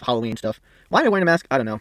Halloween stuff. Why am I wearing a mask? I don't know.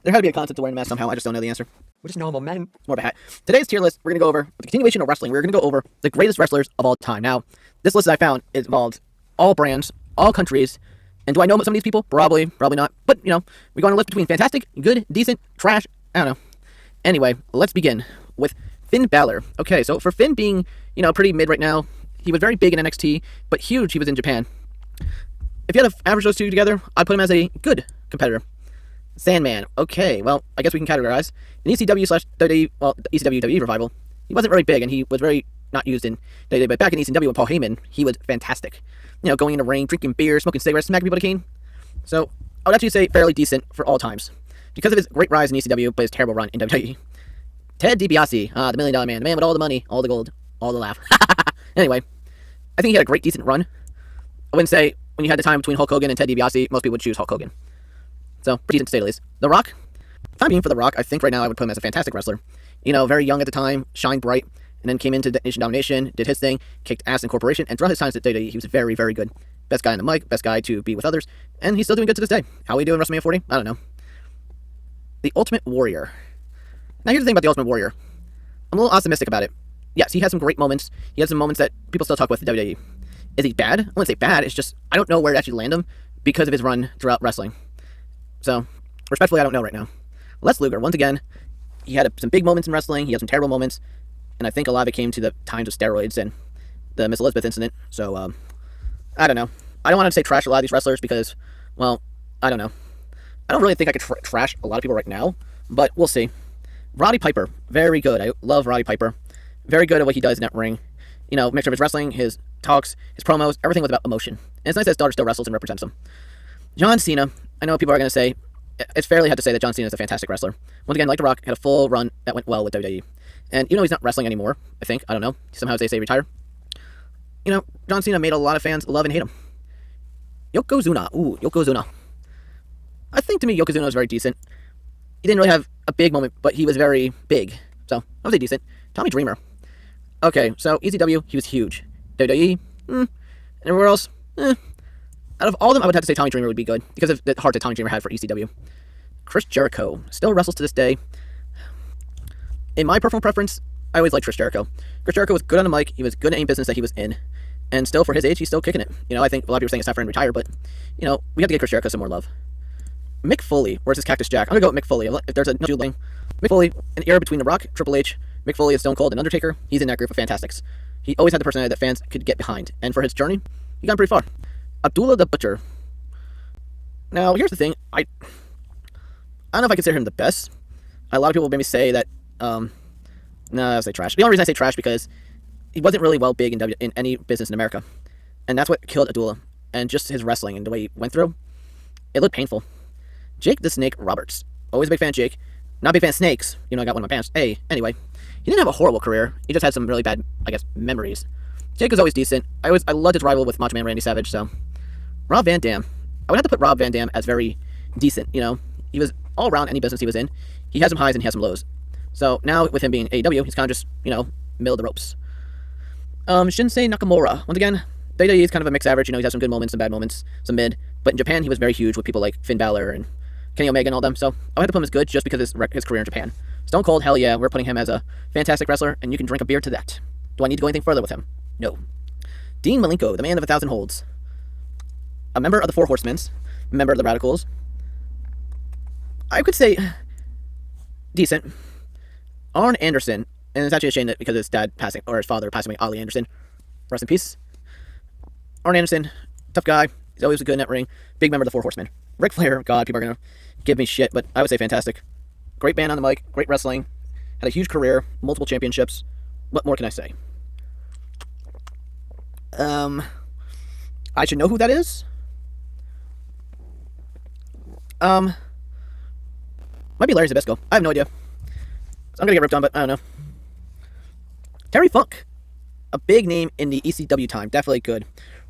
There had to be a concept to wearing a mask somehow. I just don't know the answer. We're just normal men. It's more of a hat. Today's tier list, we're going to go over the continuation of wrestling. We're going to go over the greatest wrestlers of all time. Now, this list that I found involved all brands, all countries. And do I know some of these people? Probably not. But, you know, we go on a list between fantastic, good, decent, trash. I don't know. Anyway, let's begin with Finn Balor. Okay, so for Finn being, you know, pretty mid right now, he was very big in NXT, but huge he was in Japan. If you had to average those two together, I'd put him as a good competitor. Sandman. Okay, well, I guess we can categorize. In ECW/WWE, well, ECW revival, he wasn't very big, and he was very not used in WWE, but back in ECW with Paul Heyman, he was fantastic. You know, going in the ring, drinking beer, smoking cigarettes, smacking people with a cane. So, I would actually say fairly decent for all times. Because of his great rise in ECW, but his terrible run in WWE. Ted DiBiase, the $1 Million Man, the man with all the money, all the gold, all the laugh. Anyway, I think he had a great, decent run. I wouldn't say when you had the time between Hulk Hogan and Ted DiBiase, most people would choose Hulk Hogan. So, pretty decent to say the least. The Rock, time being for The Rock, I think right now I would put him as a fantastic wrestler. You know, very young at the time, shined bright, and then came into Nation Domination, did his thing, kicked ass in Corporation, and throughout his times at WWE, he was very, very good. Best guy on the mic, best guy to be with others, and he's still doing good to this day. How we do in WrestleMania 40? I don't know. The Ultimate Warrior. Now, here's the thing about the Ultimate Warrior. I'm a little optimistic about it. Yes, he has some great moments. He has some moments that people still talk with in WWE. Is he bad? I wouldn't say bad. It's just, I don't know where to actually land him because of his run throughout wrestling. So, respectfully, I don't know right now. Les Luger, once again, he had some big moments in wrestling. He had some terrible moments. And I think a lot of it came to the times of steroids and the Miss Elizabeth incident. So, I don't know. I don't want to say trash a lot of these wrestlers because, well, I don't know. I don't really think I could trash a lot of people right now, but we'll see. Roddy Piper, very good. I love Roddy Piper. Very good at what he does in that ring. You know, mixture of his wrestling, his talks, his promos, everything was about emotion. And it's nice that his daughter still wrestles and represents him. John Cena, I know what people are going to say. It's fairly hard to say that John Cena is a fantastic wrestler. Once again, like The Rock, had a full run that went well with WWE. And even though he's not wrestling anymore, I think, I don't know, somehow they say retire. You know, John Cena made a lot of fans love and hate him. Yokozuna. Ooh, Yokozuna. I think to me, Yokozuna was very decent. He didn't really have a big moment, but he was very big. So, I would say decent. Tommy Dreamer. Okay, so ECW, he was huge. WWE, and everywhere else, Out of all of them, I would have to say Tommy Dreamer would be good, because of the heart that Tommy Dreamer had for ECW. Chris Jericho. Still wrestles to this day. In my personal preference, I always liked Chris Jericho. Chris Jericho was good on the mic, he was good at any business that he was in. And still, for his age, he's still kicking it. You know, I think a lot of people are saying it's time for him to retire, but, you know, we have to get Chris Jericho some more love. Mick Foley, versus Cactus Jack. I'm gonna go with Mick Foley. If there's a no thing, Mick Foley, an era between The Rock, Triple H, Mick Foley, and Stone Cold, and Undertaker, he's in that group of fantastics. He always had the personality that fans could get behind, and for his journey, he got pretty far. Abdullah the Butcher. Now, here's the thing. I don't know if I consider him the best. A lot of people maybe say that, no, I'll say trash. The only reason I say trash because he wasn't really well big in any business in America. And that's what killed Abdullah. And just his wrestling and the way he went through, it looked painful. Jake the Snake Roberts. Always a big fan of Jake. Not a big fan of snakes. You know, I got one in my pants. Hey, anyway. He didn't have a horrible career. He just had some really bad, I guess, memories. Jake was always decent. I loved his rival with Macho Man Randy Savage, so. Rob Van Dam. I would have to put Rob Van Dam as very decent, you know. He was all around any business he was in. He had some highs and he had some lows. So now with him being AEW, he's kind of just, you know, middle of the ropes. Shinsei Nakamura. Once again, WWE is kind of a mixed average. You know, he has some good moments, some bad moments, some mid. But in Japan, he was very huge with people like Finn Balor and Kenny Omega and all them. So I had to put him as good just because of his career in Japan. Stone Cold, hell yeah, we're putting him as a fantastic wrestler, and you can drink a beer to that. Do I need to go anything further with him? No. Dean Malenko, the man of 1,000 holds. A member of the Four Horsemen, a member of the Radicals. I could say decent. Arn Anderson, and it's actually a shame that because of his dad passing, or his father passing away, Ollie Anderson. Rest in peace. Arn Anderson, tough guy. He's always a good in that ring. Big member of the Four Horsemen. Ric Flair, God, people are going to give me shit, but I would say fantastic. Great band on the mic, great wrestling, had a huge career, multiple championships. What more can I say? I should know who that is. Might be Larry Zbyszko. I have no idea. So I'm gonna get ripped on, but I don't know. Terry Funk. A big name in the ECW time. Definitely good.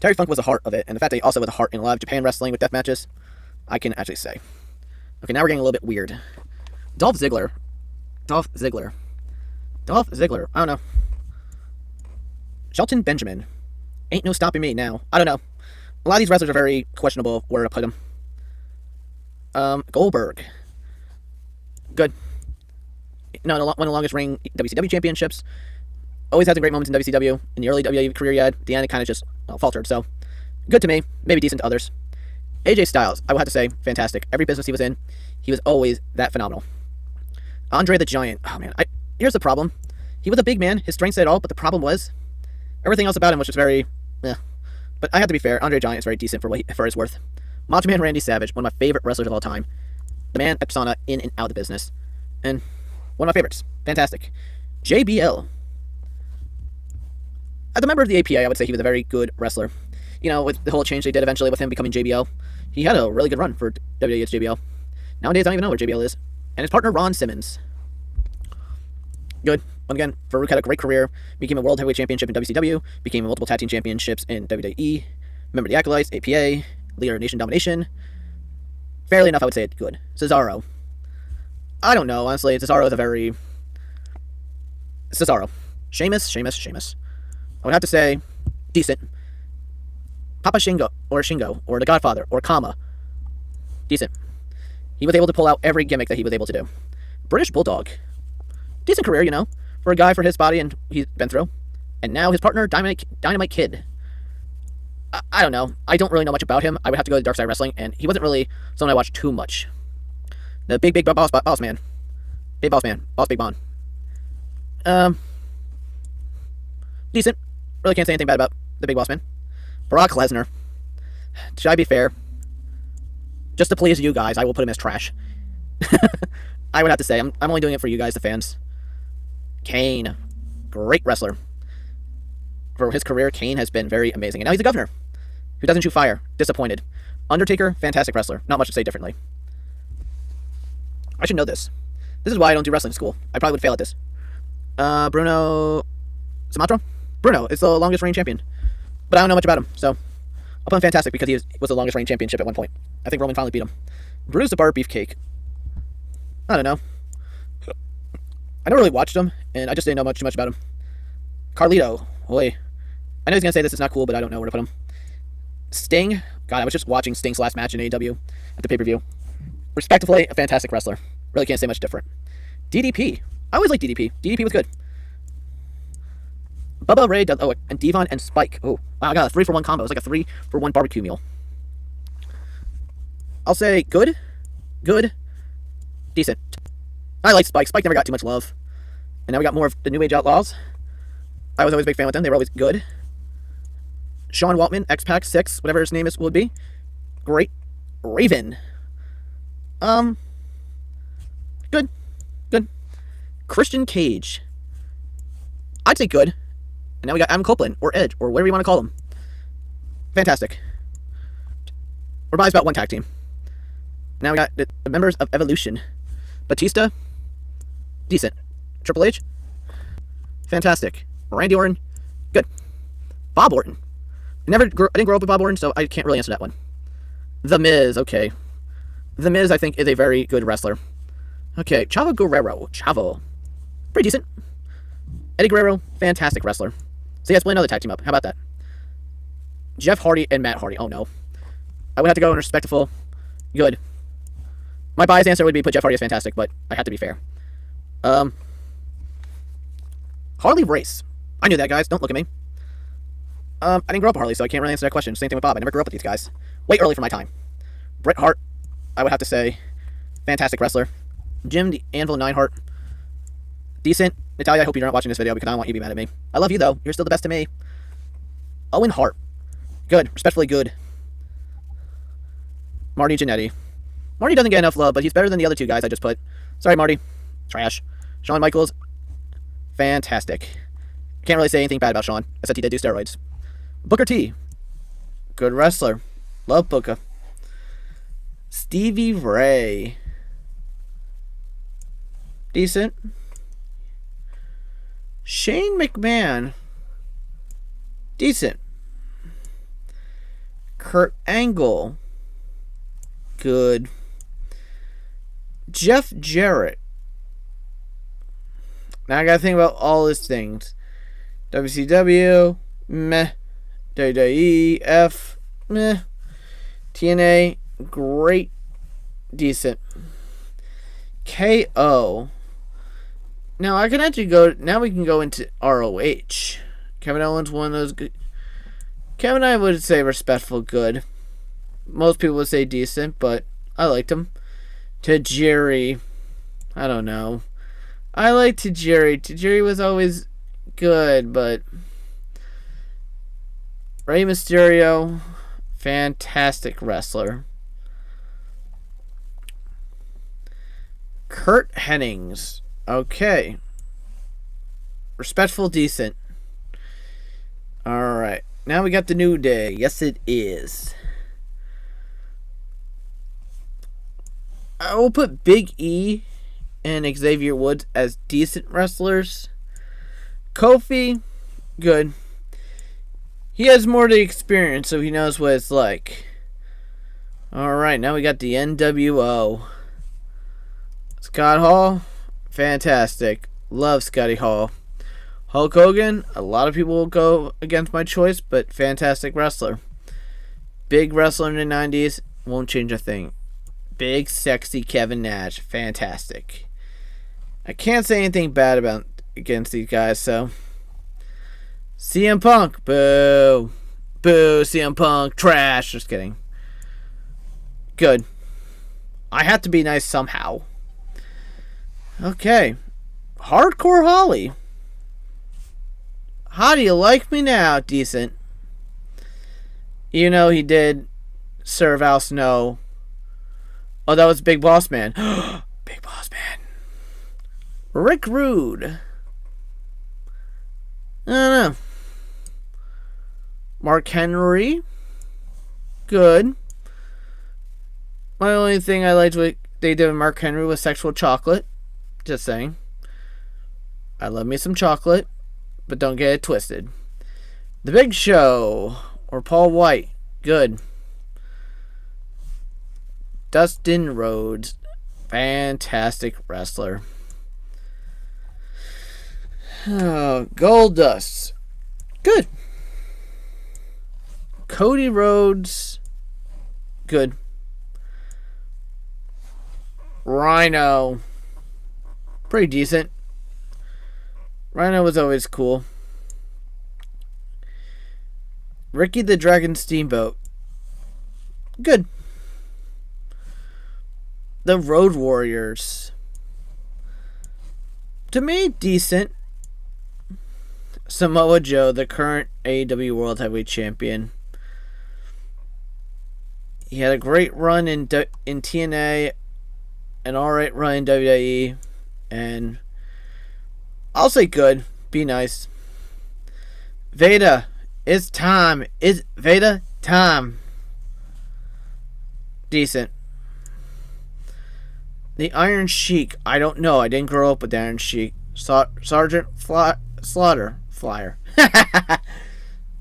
Terry Funk was the heart of it, and the fact that he also was the heart in a lot of Japan wrestling with death matches, I can actually say. Okay, now we're getting a little bit weird. Dolph Ziggler. I don't know. Shelton Benjamin. Ain't no stopping me now. I don't know. A lot of these wrestlers are very questionable where to put them. Goldberg. Good. No, one of the longest reigning WCW championships. Always had some great moments in WCW. In the early WWE career he had. At the end, it kind of just faltered. So, good to me. Maybe decent to others. AJ Styles, I would have to say, fantastic. Every business he was in, he was always that phenomenal. Andre the Giant. Oh, man. Here's the problem. He was a big man. His strength said it all, but the problem was everything else about him was just very, But I have to be fair. Andre the Giant is very decent for his worth. Macho Man Randy Savage, one of my favorite wrestlers of all time. The man at Persona, in and out of the business. And one of my favorites. Fantastic. JBL. As a member of the APA, I would say he was a very good wrestler. You know, with the whole change they did eventually with him becoming JBL, he had a really good run for WWE as JBL. Nowadays, I don't even know where JBL is. And his partner, Ron Simmons. Good. Once again, Farouk had a great career. Became a World Heavyweight Championship in WCW. Became a multiple tag team championships in WWE. Member of the Acolytes, APA. Leader of Nation Domination. Fairly enough, I would say it's good. Cesaro. I don't know, honestly. Cesaro is a very... Cesaro. Sheamus. I would have to say, decent. Papa Shingo, or The Godfather, or Kama. Decent. He was able to pull out every gimmick that he was able to do. British Bulldog. Decent career, you know, for a guy for his body and he's been through. And now his partner, Dynamite Kid. I don't know. I don't really know much about him. I would have to go to Dark Side Wrestling, and he wasn't really someone I watched too much. The big boss man. Big boss man. Boss Big Bon. Decent. Really can't say anything bad about the big boss man. Brock Lesnar. Should I be fair? Just to please you guys, I will put him as trash. I would have to say, I'm only doing it for you guys, the fans. Kane. Great wrestler. For his career, Kane has been very amazing. And now he's a governor who doesn't shoot fire. Disappointed. Undertaker, fantastic wrestler. Not much to say differently. I should know this. This is why I don't do wrestling school. I probably would fail at this. Bruno Sammartino? Bruno is the longest reigning champion. But I don't know much about him, so I'll put him fantastic because he was the longest reigning championship at one point. I think Roman finally beat him. Brutus the Barber Beefcake. I don't know. I never really watched him, and I just didn't know too much about him. Carlito. Boy. I know he's going to say this is not cool, but I don't know where to put him. Sting. God, I was just watching Sting's last match in AEW at the pay-per-view. Respectively, a fantastic wrestler. Really can't say much different. DDP. I always liked DDP. DDP was good. Bubba Ray, and Devon and Spike. Oh, wow, I got a 3-for-1 combo. It's like a 3-for-1 barbecue meal. I'll say good, decent. I like Spike. Spike never got too much love. And now we got more of the New Age Outlaws. I was always a big fan with them. They were always good. Sean Waltman, X-Pac 6, whatever his name would be. Great. Raven. Good. Christian Cage. I'd say good. And now we got Adam Copeland, or Edge, or whatever you want to call him. Fantastic. We're by about one tag team. Now we got the members of Evolution. Batista. Decent. Triple H. Fantastic. Randy Orton. Good. Bob Orton. I didn't grow up with Bob Orton, so I can't really answer that one. The Miz. Okay. The Miz, I think, is a very good wrestler. Okay. Chavo Guerrero. Chavo. Pretty decent. Eddie Guerrero. Fantastic wrestler. So yeah, split another tag team up. How about that? Jeff Hardy and Matt Hardy. Oh no. I would have to go in respectful. Good. My biased answer would be put Jeff Hardy as fantastic, but I have to be fair. Harley Race. I knew that, guys. Don't look at me. I didn't grow up with Harley, so I can't really answer that question. Same thing with Bob. I never grew up with these guys. Way early for my time. Bret Hart. I would have to say fantastic wrestler. Jim the Anvil Neidhart. Decent. Natalia, I hope you're not watching this video because I don't want you to be mad at me. I love you, though. You're still the best to me. Owen Hart. Good. Respectfully good. Marty Jannetty. Marty doesn't get enough love, but he's better than the other two guys I just put. Sorry, Marty. Trash. Shawn Michaels. Fantastic. Can't really say anything bad about Shawn, except he did do steroids. Booker T. Good wrestler. Love Booker. Stevie Ray. Decent. Shane McMahon. Decent. Kurt Angle. Good. Jeff Jarrett. Now I gotta think about all his things. WCW. meh. WWE, F, meh. TNA, great, decent. KO. Now I can actually go. Now we can go into ROH. Kevin Owens, one of those good. Kevin, I would say respectful, good. Most people would say decent, but I liked him. Tajiri, I don't know. I liked Tajiri. Tajiri was always good, but Rey Mysterio, fantastic wrestler. Kurt Hennings, okay. Respectful, decent. Alright. Now we got the New Day. Yes, it is. I will put Big E and Xavier Woods as decent wrestlers. Kofi, good. He has more to experience, so he knows what it's like. Alright, now we got the NWO. Scott Hall, fantastic. Love Scotty Hall. Hulk Hogan, a lot of people will go against my choice, but fantastic wrestler. Big wrestler in the 90s, won't change a thing. Big, sexy Kevin Nash, fantastic. I can't say anything bad about against these guys, so. CM Punk, boo. Boo, CM Punk, trash. Just kidding. Good. I have to be nice somehow. Okay. Hardcore Holly. How do you like me now? Decent. You know he did serve Al Snow. Oh, that was Big Boss Man. Big Boss Man. Rick Rude. I don't know. Mark Henry. Good. My only thing I liked what they did with Mark Henry was sexual chocolate. Just saying. I love me some chocolate, but don't get it twisted. The Big Show or Paul White. Good. Dustin Rhodes. Fantastic wrestler. Goldust. Good. Cody Rhodes. Good. Rhino. Pretty decent. Rhino was always cool. Ricky the Dragon Steamboat. Good. The Road Warriors. To me, decent. Samoa Joe, the current AEW World Heavyweight Champion. He had a great run in TNA, an alright run in WWE, and I'll say good. Be nice. Veda, it's time. It's Veda time. Decent. The Iron Sheik. I don't know. I didn't grow up with the Iron Sheik. Sergeant Slaughter. Flyer. I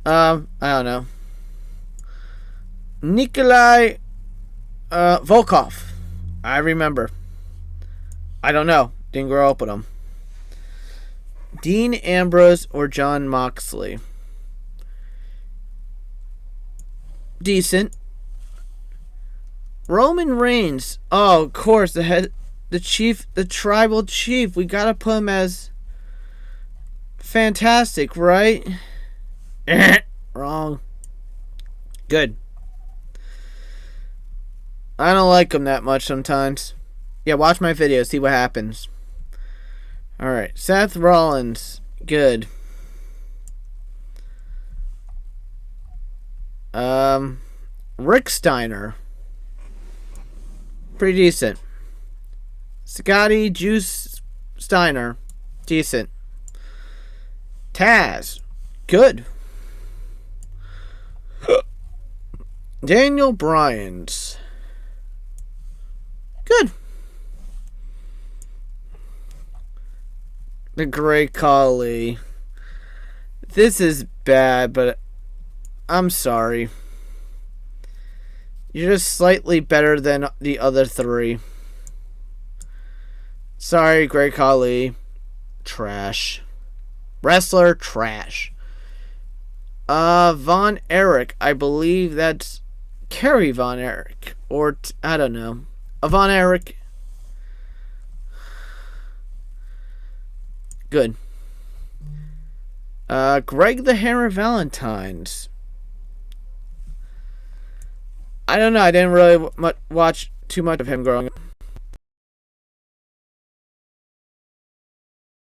don't know. Nikolai Volkov. I remember. I don't know. Didn't grow up with him. Dean Ambrose or Jon Moxley. Decent. Roman Reigns. Oh, of course, the chief, the tribal chief. We gotta put him as fantastic, right? Wrong. Good. I don't like him that much sometimes. Yeah, watch my video, see what happens. Alright, Seth Rollins. Good. Rick Steiner. Pretty decent. Scotty Juice Steiner. Decent. Taz. Good. Daniel Bryan's. Good. The Great Khali. This is bad, but I'm sorry. You're just slightly better than the other three. Sorry, Great Khali. Trash. Wrestler, trash. Von Erich. I believe that's Kerry Von Erich. Or, I don't know. Von Erich. Good. Greg the Hammer Valentines. I don't know. I didn't really watch too much of him growing up.